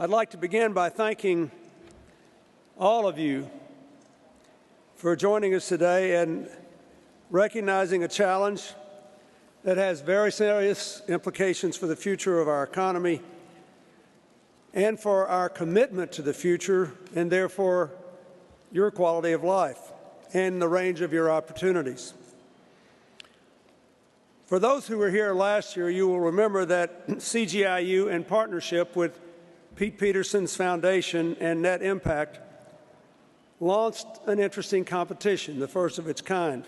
I'd like to begin by thanking all of you for joining us today and recognizing a challenge that has very serious implications for the future of our economy and for our commitment to the future and therefore your quality of life and the range of your opportunities. For those who were here last year, you will remember that CGIU, in partnership with Pete Peterson's foundation and Net Impact, launched an interesting competition, the first of its kind.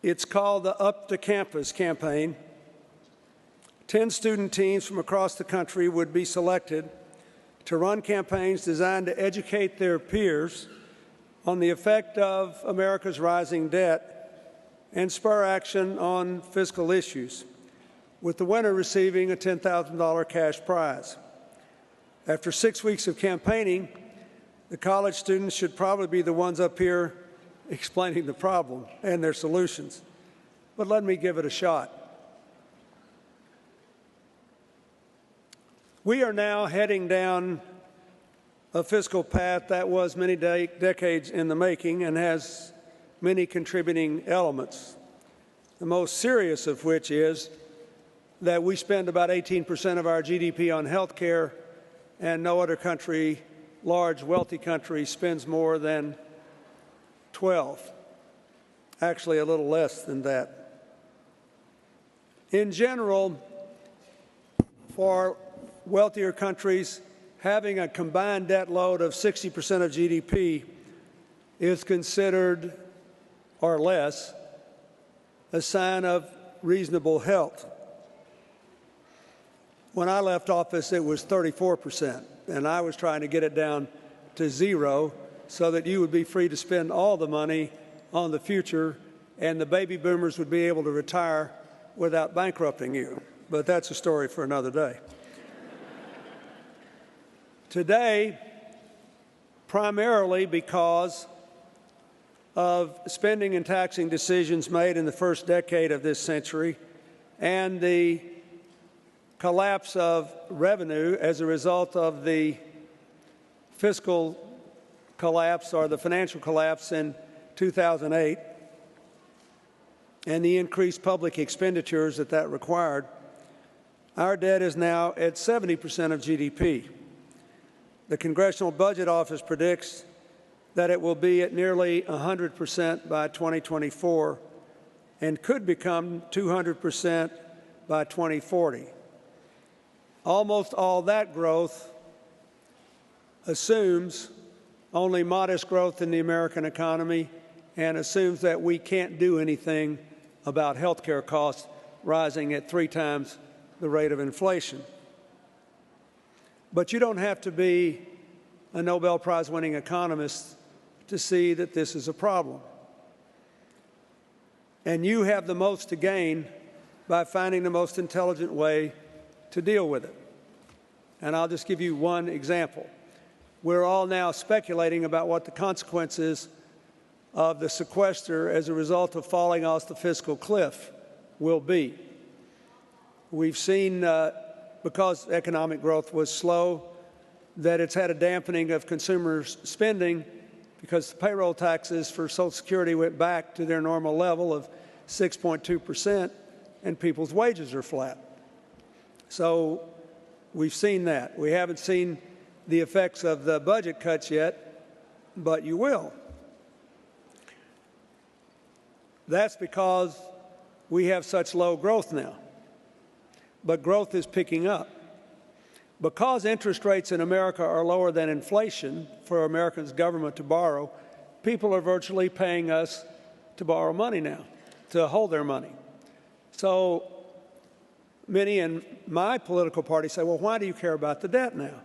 It's called the Up to Campus campaign. 10 student teams from across the country would be selected to run campaigns designed to educate their peers on the effect of America's rising debt and spur action on fiscal issues, with the winner receiving a $10,000 cash prize. After 6 weeks of campaigning, the college students should probably be the ones up here explaining the problem and their solutions. But let me give it a shot. We are now heading down a fiscal path that was many decades in the making and has many contributing elements, the most serious of which is that we spend about 18% of our GDP on health care, and no other country, large, wealthy country, spends more than 12, actually a little less than that. In general, for wealthier countries, having a combined debt load of 60% of GDP is considered, or less, a sign of reasonable health. When I left office, it was 34%, and I was trying to get it down to 0 so that you would be free to spend all the money on the future and the baby boomers would be able to retire without bankrupting you. But that's a story for another day. Today, primarily because of spending and taxing decisions made in the first decade of this century and the collapse of revenue as a result of the fiscal collapse or the financial collapse in 2008 and the increased public expenditures that required, our debt is now at 70% of GDP. The Congressional Budget Office predicts that it will be at nearly 100% by 2024 and could become 200% by 2040. Almost all that growth assumes only modest growth in the American economy and assumes that we can't do anything about health care costs rising at 3 times the rate of inflation. But you don't have to be a Nobel Prize-winning economist to see that this is a problem. And you have the most to gain by finding the most intelligent way to deal with it. And I'll just give you one example. We're all now speculating about what the consequences of the sequester as a result of falling off the fiscal cliff will be. We've seen, because economic growth was slow, that it's had a dampening of consumers' spending because the payroll taxes for Social Security went back to their normal level of 6.2%, and people's wages are flat. So we've seen that. We haven't seen the effects of the budget cuts yet, but you will. That's because we have such low growth now. But growth is picking up. Because interest rates in America are lower than inflation for Americans' government to borrow, people are virtually paying us to borrow money now, to hold their money. So many in my political party say, well, why do you care about the debt now?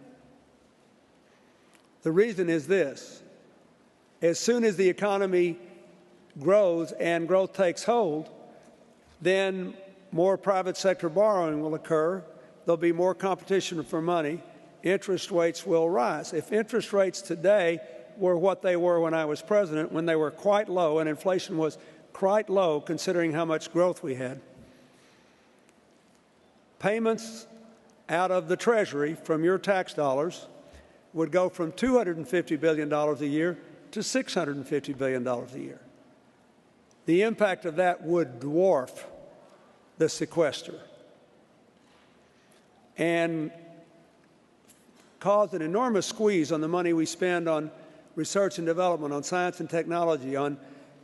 The reason is this. As soon as the economy grows and growth takes hold, then more private sector borrowing will occur. There'll be more competition for money. Interest rates will rise. If interest rates today were what they were when I was president, when they were quite low and inflation was quite low considering how much growth we had, payments out of the Treasury from your tax dollars would go from $250 billion a year to $650 billion a year. The impact of that would dwarf the sequester and cause an enormous squeeze on the money we spend on research and development, on science and technology, on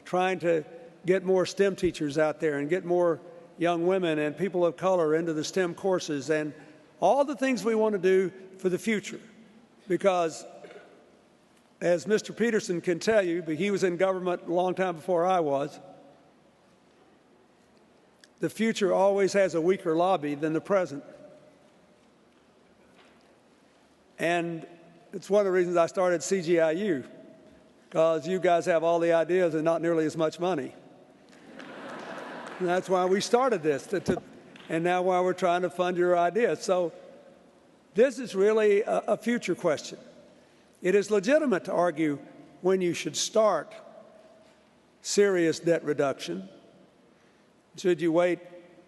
trying to get more STEM teachers out there and get more young women and people of color into the STEM courses and all the things we want to do for the future. Because, as Mr. Peterson can tell you, but he was in government a long time before I was, the future always has a weaker lobby than the present. And it's one of the reasons I started CGIU, because you guys have all the ideas and not nearly as much money. And that's why we started this, and now why we're trying to fund your ideas. So this is really a future question. It is legitimate to argue when you should start serious debt reduction. Should you wait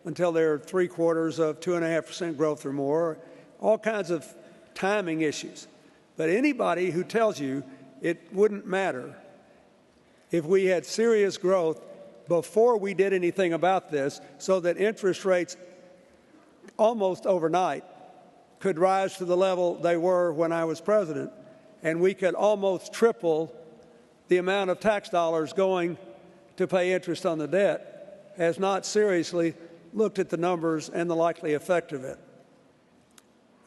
until they're 3/4 of 2.5% growth or more? All kinds of timing issues. But anybody who tells you it wouldn't matter if we had serious growth before we did anything about this, so that interest rates almost overnight could rise to the level they were when I was president, and we could almost triple the amount of tax dollars going to pay interest on the debt, has not seriously looked at the numbers and the likely effect of it.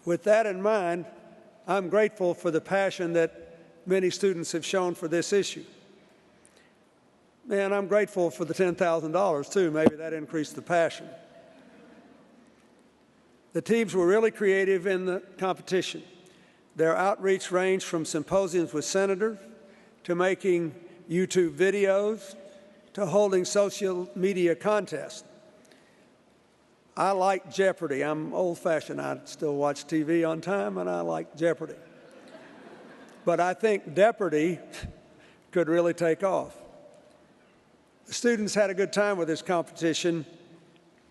With that in mind, I'm grateful for the passion that many students have shown for this issue. And I'm grateful for the $10,000 too. Maybe that increased the passion. The teams were really creative in the competition. Their outreach ranged from symposiums with senators to making YouTube videos to holding social media contests. I like Jeopardy. I'm old-fashioned. I still watch TV on time, and I like Jeopardy. But I think Jeopardy could really take off. The students had a good time with this competition,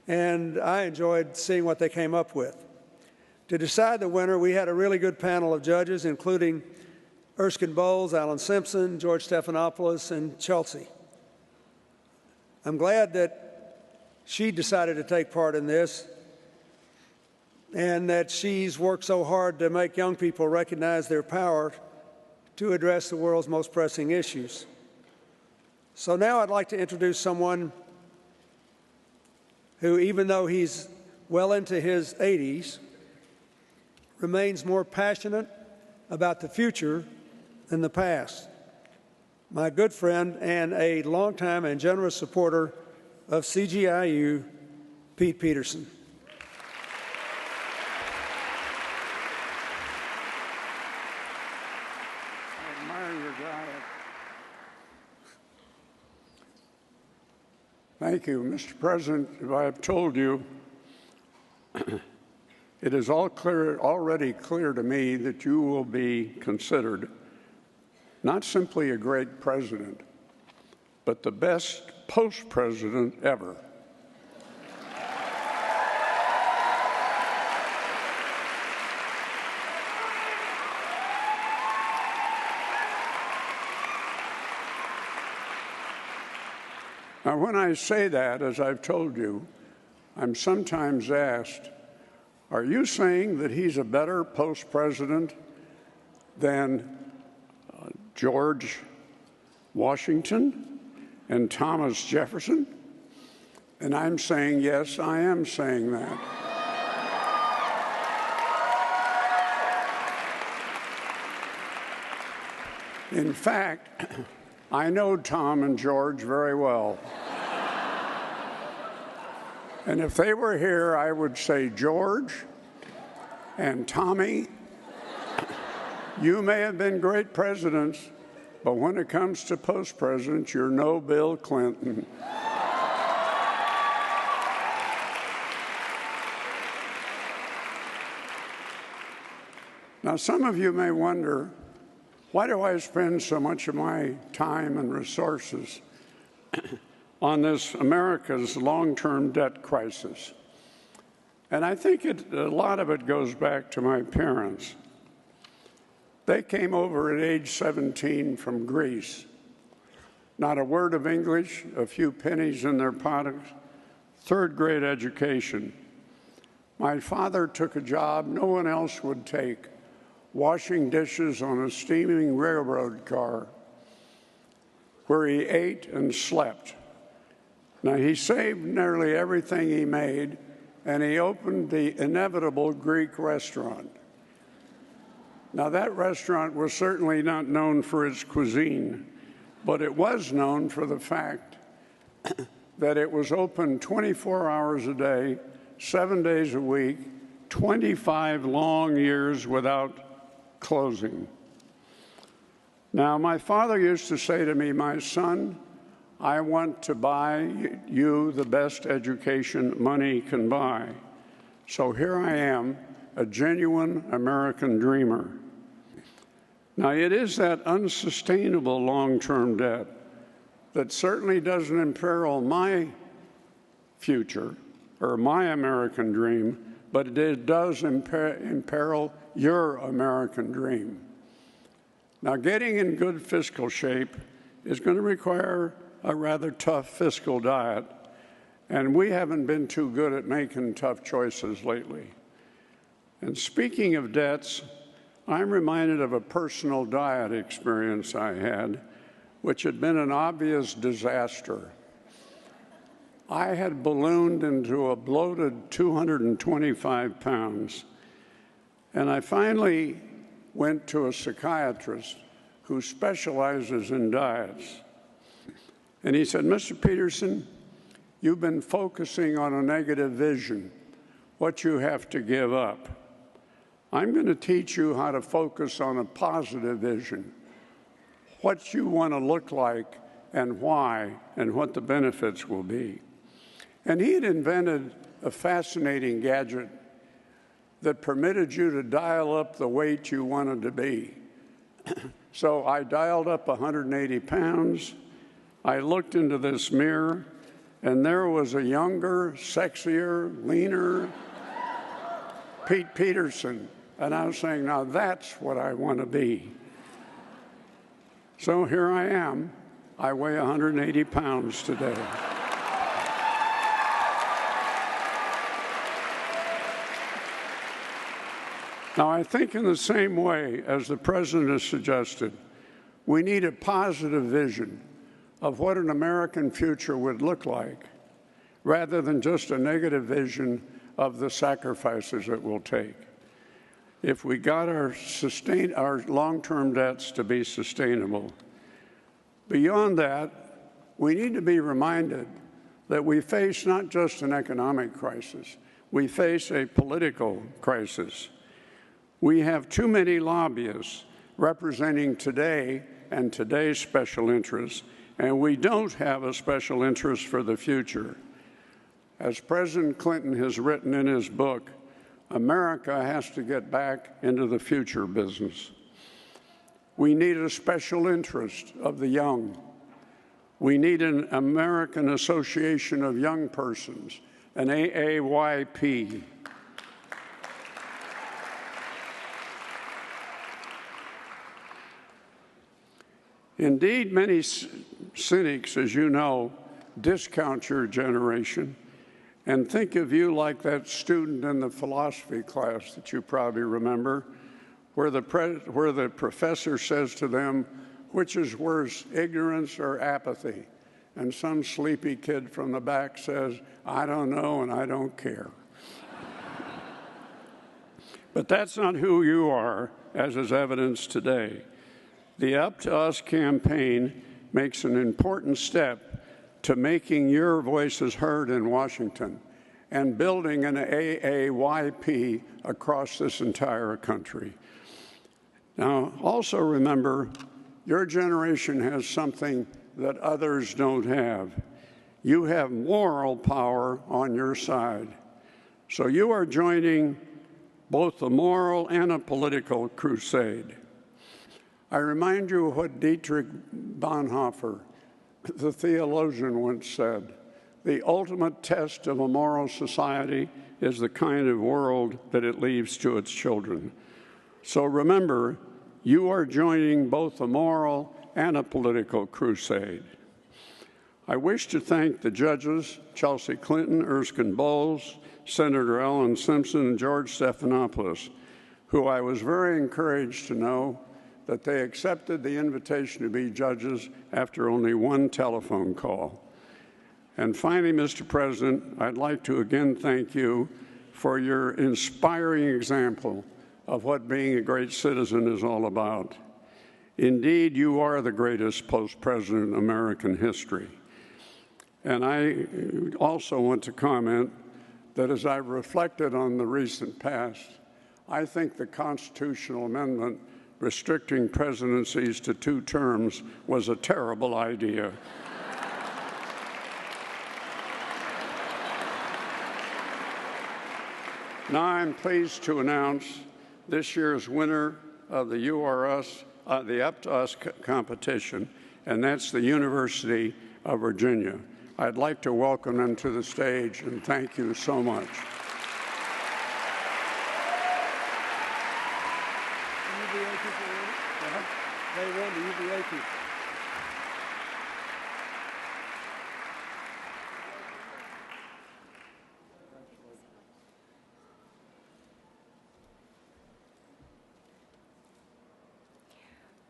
and I enjoyed seeing what they came up with. To decide the winner, we had a really good panel of judges, including Erskine Bowles, Alan Simpson, George Stephanopoulos, and Chelsea. I'm glad that she decided to take part in this, and that she's worked so hard to make young people recognize their power to address the world's most pressing issues. So now I'd like to introduce someone who, even though he's well into his 80s, remains more passionate about the future than the past. My good friend and a longtime and generous supporter of CGIU, Pete Peterson. I admire your diet. Thank you, Mr. President. If I have told you, it is already clear to me that you will be considered not simply a great president, but the best post-president ever. Now, when I say that, as I've told you, I'm sometimes asked, are you saying that he's a better post-president than George Washington and Thomas Jefferson? And I'm saying, yes, I am saying that. In fact, I know Tom and George very well. And if they were here, I would say, George and Tommy, you may have been great presidents, but when it comes to post-presidents, you're no Bill Clinton. Now, some of you may wonder, why do I spend so much of my time and resources on this America's long-term debt crisis? And I think a lot of it goes back to my parents. They came over at age 17 from Greece. Not a word of English, a few pennies in their pockets, third-grade education. My father took a job no one else would take, washing dishes on a steaming railroad car, where he ate and slept. Now, he saved nearly everything he made, and he opened the inevitable Greek restaurant. Now, that restaurant was certainly not known for its cuisine, but it was known for the fact that it was open 24 hours a day, 7 days a week, 25 long years without closing. Now, my father used to say to me, "My son, I want to buy you the best education money can buy." So here I am, a genuine American dreamer. Now, it is that unsustainable long-term debt that certainly doesn't imperil my future or my American dream, but it does imperil your American dream. Now, getting in good fiscal shape is going to require a rather tough fiscal diet, and we haven't been too good at making tough choices lately. And speaking of debts, I'm reminded of a personal diet experience I had, which had been an obvious disaster. I had ballooned into a bloated 225 pounds, and I finally went to a psychiatrist who specializes in diets. And he said, "Mr. Peterson, you've been focusing on a negative vision, what you have to give up. I'm going to teach you how to focus on a positive vision, what you want to look like and why, and what the benefits will be." And he had invented a fascinating gadget that permitted you to dial up the weight you wanted to be. So I dialed up 180 pounds. I looked into this mirror, and there was a younger, sexier, leaner Pete Peterson. And I was saying, now that's what I want to be. So here I am. I weigh 180 pounds today. Now, I think in the same way as the President has suggested, we need a positive vision of what an American future would look like, rather than just a negative vision of the sacrifices it will take. If we got our long-term debts to be sustainable. Beyond that, we need to be reminded that we face not just an economic crisis, we face a political crisis. We have too many lobbyists representing today and today's special interests, and we don't have a special interest for the future. As President Clinton has written in his book, America has to get back into the future business. We need a special interest of the young. We need an American Association of Young Persons, an AAYP. Indeed, many cynics, as you know, discount your generation and think of you like that student in the philosophy class that you probably remember, where the professor says to them, which is worse, ignorance or apathy? And some sleepy kid from the back says, I don't know and I don't care. But that's not who you are, as is evidenced today. The Up to Us campaign makes an important step to making your voices heard in Washington and building an AAYP across this entire country. Now, also remember, your generation has something that others don't have. You have moral power on your side. So you are joining both a moral and a political crusade. I remind you of what Dietrich Bonhoeffer, the theologian, once said: the ultimate test of a moral society is the kind of world that it leaves to its children. So remember, you are joining both a moral and a political crusade. I wish to thank the judges, Chelsea Clinton, Erskine Bowles, Senator Ellen Simpson, and George Stephanopoulos, who I was very encouraged to know that they accepted the invitation to be judges after only one telephone call. And finally, Mr. President, I'd like to again thank you for your inspiring example of what being a great citizen is all about. Indeed, you are the greatest post-president in American history. And I also want to comment that as I've reflected on the recent past, I think the constitutional amendment restricting presidencies to 2 terms was a terrible idea. Now I'm pleased to announce this year's winner of the the Up to Us competition, and that's the University of Virginia. I'd like to welcome them to the stage and thank you so much. They won the UVA people.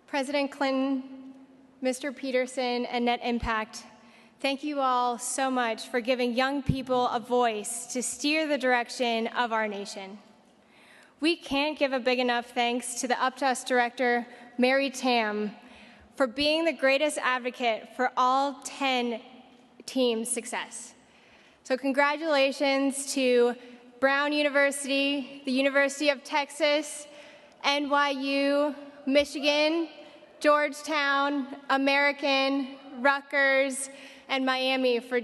President Clinton, Mr. Peterson, and Net Impact, thank you all so much for giving young people a voice to steer the direction of our nation. We can't give a big enough thanks to the Up to Us director, Mary Tam, for being the greatest advocate for all 10 teams' success. So congratulations to Brown University, the University of Texas, NYU, Michigan, Georgetown, American, Rutgers, and Miami for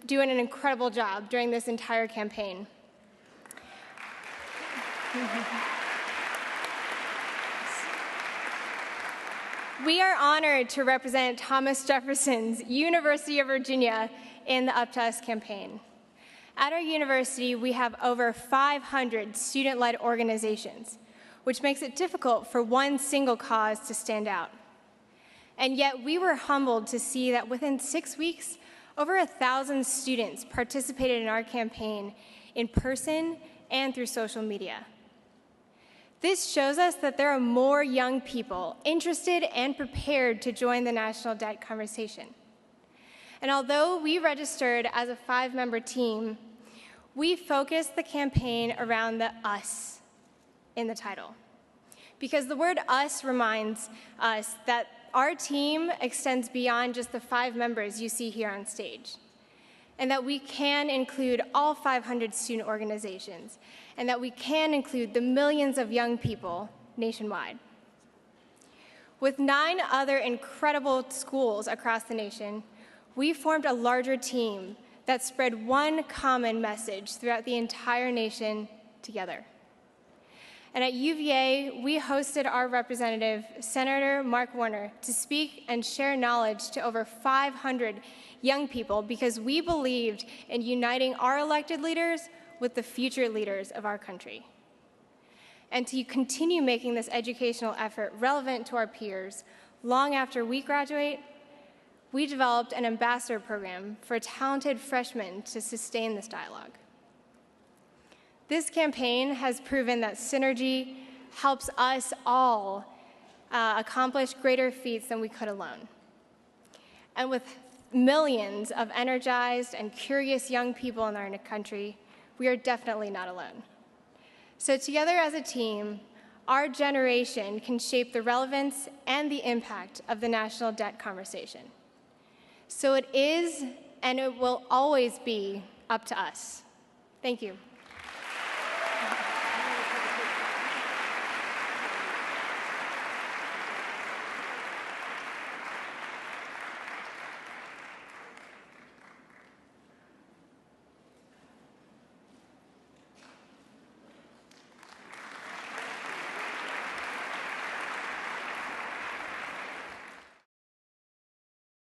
doing an incredible job during this entire campaign. We are honored to represent Thomas Jefferson's University of Virginia in the Up to Us campaign. At our university, we have over 500 student-led organizations, which makes it difficult for one single cause to stand out. And yet we were humbled to see that within 6 weeks, over 1,000 students participated in our campaign in person and through social media. This shows us that there are more young people interested and prepared to join the national debt conversation. And although we registered as a 5-member team, we focused the campaign around the us in the title. Because the word us reminds us that our team extends beyond just the 5 members you see here on stage, and that we can include all 500 student organizations, and that we can include the millions of young people nationwide. With 9 other incredible schools across the nation, we formed a larger team that spread one common message throughout the entire nation together. And at UVA, we hosted our representative, Senator Mark Warner, to speak and share knowledge to over 500 young people because we believed in uniting our elected leaders with the future leaders of our country. And to continue making this educational effort relevant to our peers long after we graduate, we developed an ambassador program for talented freshmen to sustain this dialogue. This campaign has proven that synergy helps us all accomplish greater feats than we could alone. And with millions of energized and curious young people in our country, we are definitely not alone. So together as a team, our generation can shape the relevance and the impact of the national debt conversation. So it is, and it will always be, up to us. Thank you.